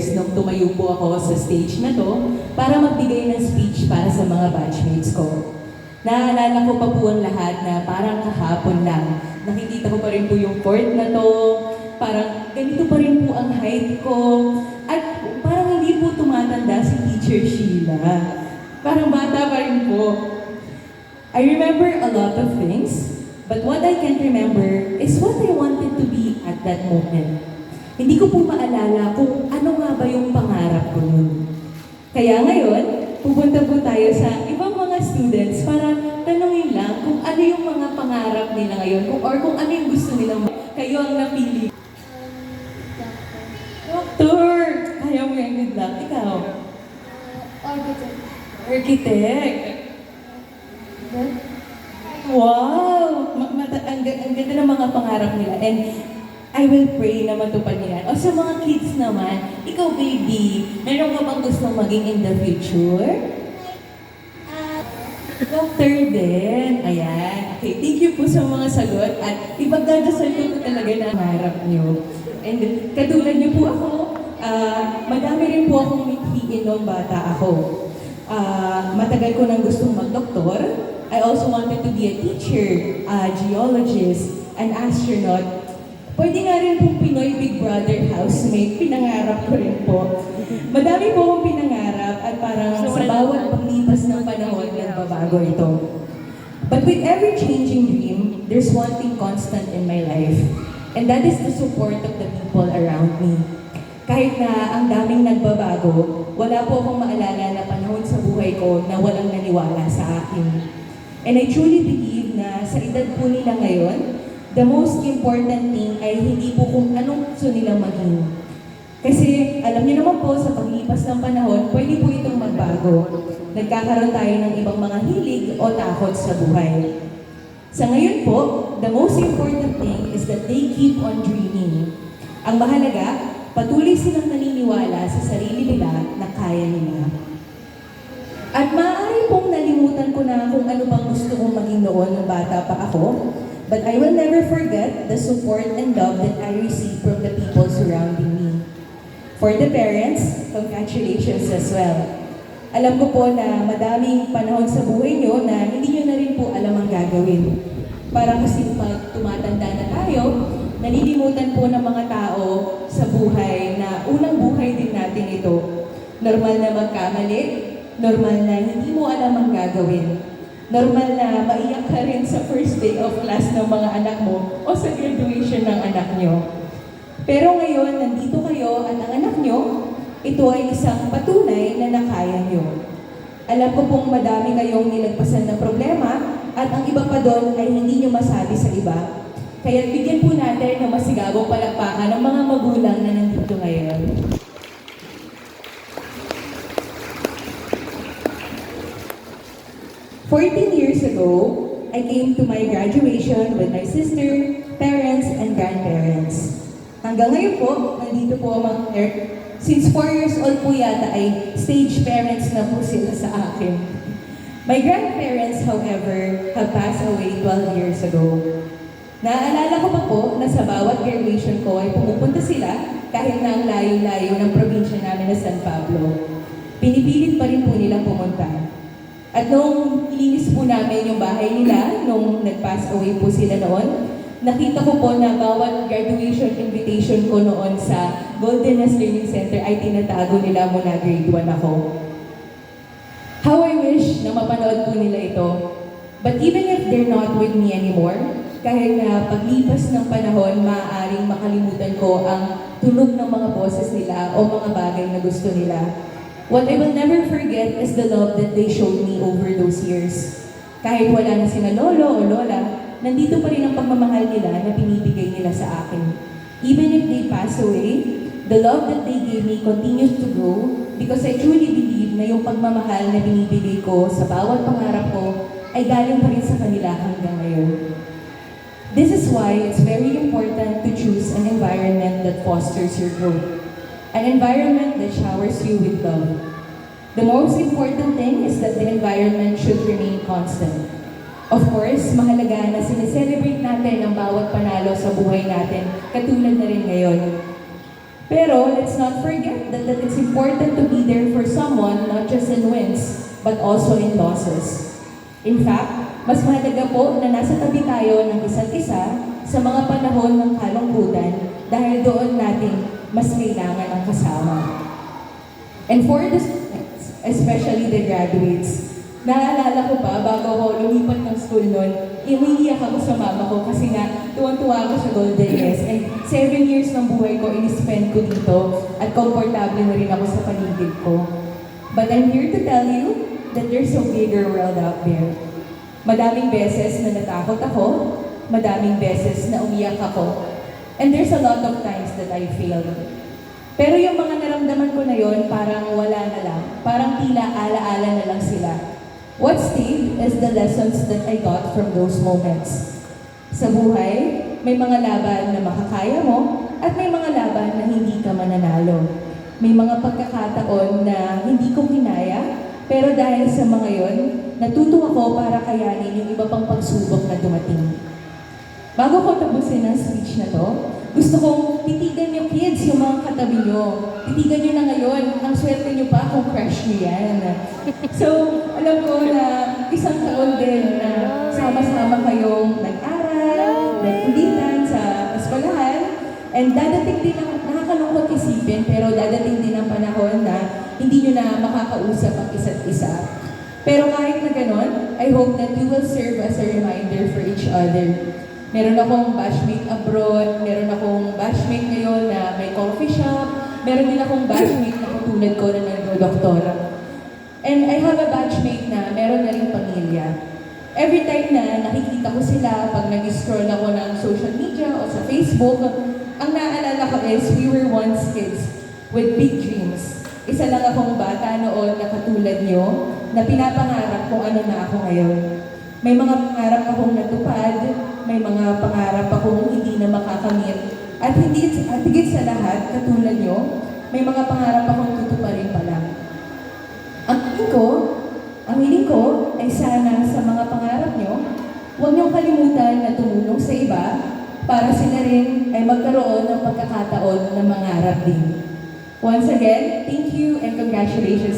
years nung tumayo po ako sa stage na to para magbigay ng speech para sa mga batchmates ko. Naaalala ko pa po ang lahat na parang kahapon lang. Nakikita ko pa rin po yung court na to, parang ganito pa rin po ang height ko, at parang hindi po tumatanda si Teacher Sheila. Parang bata pa rin po. I remember a lot of things, but what I can't remember is what I wanted to be at that moment. Hindi ko po maalala kung ano nga ba yung pangarap ko nun. Kaya ngayon, pupunta po tayo sa ibang mga students para tanungin lang kung ano yung mga pangarap nila ngayon or kung ano yung gusto nilang kayo ang napili. Doctor! Kaya mo yung good luck. Ikaw? Architect. Architect. Wow! Ang ganda ng mga pangarap nila. And I will pray na matupad nila. O sa mga kids naman, ikaw baby, meron ka bang gustong maging in the future? Doctor din. Ayan. Okay, thank you po sa mga sagot at ipagdadasal ko po talaga na harap nyo. And katulad nyo po ako, madami rin po akong mithiin noong bata ako. Matagal ko nang gustong mag-doktor. I also wanted to be a teacher, a geologist, an astronaut. Pwede nga rin pong Pinoy Big Brother housemate, pinangarap ko rin po. Madami po akong pinangarap at parang sa bawat paglipas ng panahon, nagbabago ito. But with every changing dream, there's one thing constant in my life. And that is the support of the people around me. Kahit na ang daming nagbabago, wala po akong maalala na panahon sa buhay ko na walang naniwala sa akin. And I truly believe na sa edad po nila ngayon, the most important thing ay hindi po kung anong gusto nilang maging. Kasi alam niyo naman po, sa paglipas ng panahon, pwede po itong magbago. Nagkakaroon tayo ng ibang mga hilig o takot sa buhay. Sa ngayon po, the most important thing is that they keep on dreaming. Ang mahalaga, patuloy silang naniniwala sa sarili nila na kaya nila. At maaari pong nalimutan ko na kung ano bang gusto kong maging noon nung bata pa ako, but I will never forget the support and love that I received from the people surrounding me. For the parents, congratulations as well. Alam ko po na madaming panahon sa buhay nyo na hindi nyo na rin po alam ang gagawin. Parang kasi pag tumatanda na tayo, nalilimutan po ng mga tao sa buhay na unang buhay din natin ito. Normal na magkamali, normal na hindi mo alam ang gagawin. Normal na maiyak ka rin sa first day of class ng mga anak mo o sa graduation ng anak nyo. Pero ngayon, nandito kayo at ang anak nyo, ito ay isang patunay na nakaya nyo. Alam ko pong madami kayong nilagpasan na problema at ang iba pa doon ay hindi nyo masabi sa iba. Kaya bigyan po natin ng masigabong palakpakan ng mga magulang na nandito ngayon. "14 years ago, I came to my graduation with my sister, parents, and grandparents. Hanggang ngayon po, nandito po ang mga since 4 years old po yata ay stage parents na po sila sa akin. My grandparents, however, have passed away 12 years ago. Naaalala ko pa po na sa bawat graduation ko ay pumupunta sila kahit na ang layo-layo ng probinsya namin na San Pablo. Pinipilit pa rin po nilang pumunta. At nung ilinis po namin yung bahay nila, nung nag-pass away po sila noon, nakita ko po na bawat graduation invitation ko noon sa Golden Learning Center ay tinatago nila mula grade 1 ako. How I wish na mapanood po nila ito. But even if they're not with me anymore, kahit na paglipas ng panahon, maaaring makalimutan ko ang tunog ng mga boses nila o mga bagay na gusto nila. What I will never forget is the love that they showed me over those years. Kahit wala na sila lolo o lola, nandito pa rin ang pagmamahal nila na pinibigay nila sa akin. Even if they pass away, the love that they gave me continues to grow because I truly believe na yung pagmamahal na binibigay ko sa bawat pangarap ko ay galing pa rin sa kanila hanggang ngayon. This is why it's very important to choose an environment that fosters your growth. An environment that showers you with love. The most important thing is that the environment should remain constant. Of course, mahalaga na sineselebrate natin ang bawat panalo sa buhay natin, katulad na rin ngayon. Pero let's not forget that but also in losses. In fact, mas mahalaga po na nasa tabi tayo ng isa't isa sa mga panahon ng kalungkutan dahil doon natin mas kailangan ang kasama. And for the students, especially the graduates, naalala ko pa bago ako lumipat ng school noon, umiiyak ako sa mama ko kasi nga tuwang-tuwa ako sa Golden Yes. And 7 years ng buhay ko, in-spend ko dito at komportable na rin ako sa paligid ko. But I'm here to tell you that there's a bigger world out there. Madaming beses na natakot ako, madaming beses na umiyak ako, and there's a lot of times that I failed. Pero yung mga naramdaman ko na yon, parang wala na lang. Parang tila ala-ala na lang sila. What stayed is the lessons that I got from those moments. Sa buhay, may mga laban na makakaya mo at may mga laban na hindi ka mananalo. May mga pagkakataon na hindi ko kinaya, pero dahil sa mga yon, natuto ako para kayanin yung iba pang pagsubok na dumating. Bago ko tapusin ang speech na to, gusto kong titigan yung kids, yung mga katabi nyo. Titigan nyo na ngayon, ang swerte nyo pa kung crush nyo yan. So, alam ko na isang taon din na sama-sama kayong nag-aral, nagkulitan sa eskwelahan, and dadating din ang nakakalungkot isipin, pero dadating din ang panahon na hindi nyo na makakausap ang isa't isa. Pero kahit na ganon, I hope that you will serve as a reminder for each other. Meron akong batchmate abroad, meron akong batchmate ngayon na may coffee shop, meron din akong batchmate na katulad ko na nagdo-doktora. And I have a batchmate na meron na rin pamilya. Every time na nakikita ko sila, pag nag-scroll ako ng social media o sa Facebook, ang naaalala ko is we were once kids with big dreams. Isa lang akong bata noon na katulad nyo, na pinapangarap kung ano na ako ngayon. May mga pangarap akong natupad, may mga pangarap akong hindi na makakamit. At higit sa lahat, katulad nyo, may mga pangarap akong tutuparin pa lang. Ang hiling ko ay sana sa mga pangarap nyo, huwag niyong kalimutan na tumulong sa iba para sila rin ay magkaroon ng pagkakataon na mangarap din. Once again, thank you and congratulations.